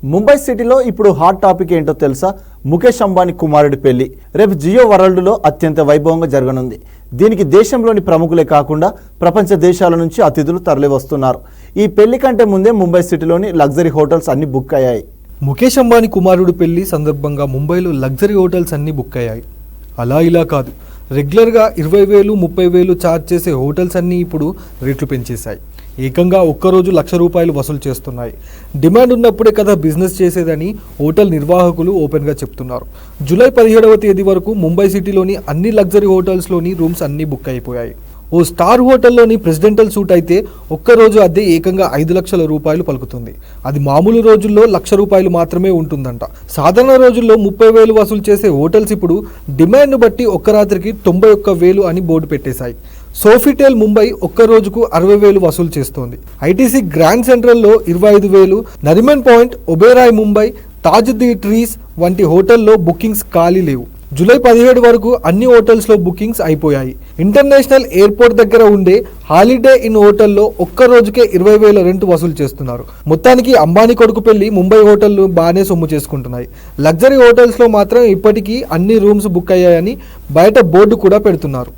ముంబై సిటీలో ఇప్పుడు hot topic ఏంటో తెలుసా? ముఖేష్ అంబానీ కుమారుడి పెళ్లి రేపు జియో వరల్డ్లో అత్యంత వైభవంగా జరగనుంది. దీనికి దేశంలోని ప్రముఖులే కాకుండా ప్రపంచ దేశాల నుంచి అతిథులు తరలి వస్తున్నారు. ఈ పెళ్లి కంటే ముందే ముంబై సిటీలోని లగ్జరీ హోటల్స్ అన్ని బుక్ అయ్యాయి. ముఖేష్ అంబానీ కుమారుడి పెళ్లి సందర్భంగా ముంబైలో లగ్జరీ హోటల్స్ అన్ని బుక్ అయ్యాయి. అలా ఇలా కాదు, రెగ్యులర్గా 20,000, 30,000 ఛార్జ్ చేసే హోటల్స్ అన్నీ ఇప్పుడు రేట్లు పెంచేశాయి. ఏకంగా ఒక్కరోజు ₹1,00,000 వసూలు చేస్తున్నాయి. డిమాండ్ ఉన్నప్పుడే కదా బిజినెస్ చేసేదని హోటల్ నిర్వాహకులు ఓపెన్గా చెప్తున్నారు. జూలై 17వ తేదీ వరకు ముంబై సిటీలోని అన్ని లగ్జరీ హోటల్స్లోని రూమ్స్ అన్నీ బుక్ అయిపోయాయి. ఓ స్టార్ హోటల్లోని ప్రెసిడెంటల్ సూట్ అయితే ఒక్కరోజు అద్దె ఏకంగా ₹5,00,000 పలుకుతుంది. అది మామూలు రోజుల్లో ₹1,00,000 మాత్రమే ఉంటుందంట. సాధారణ రోజుల్లో 30,000 వసూలు చేసే హోటల్స్ ఇప్పుడు డిమాండ్ను బట్టి ఒక్క రాత్రికి 91,000 అని బోర్డు పెట్టేశాయి. సోఫిటెల్ ముంబై ఒక్క రోజుకు 60,000 వసూలు చేస్తోంది. ఐటీసీ గ్రాండ్ సెంట్రల్లో 25,000, Nariman Point, Oberoi Mumbai, Taj the Trees వంటి హోటల్లో బుకింగ్స్ ఖాళీ లేవు. జూలై 17 వరకు అన్ని హోటల్స్లో బుకింగ్స్ అయిపోయాయి. ఇంటర్నేషనల్ ఎయిర్పోర్ట్ దగ్గర ఉండే హాలిడే ఇన్ హోటల్లో ఒక్క రోజుకే 20,000 రెంట్ వసూలు చేస్తున్నారు. మొత్తానికి అంబానీ కొడుకు పెళ్లి ముంబై హోటళ్లు బాగానే సొమ్ము చేసుకుంటున్నాయి. లగ్జరీ హోటల్స్లో మాత్రం ఇప్పటికీ అన్ని రూమ్స్ బుక్ అయ్యాయని బయట బోర్డు కూడా పెడుతున్నారు.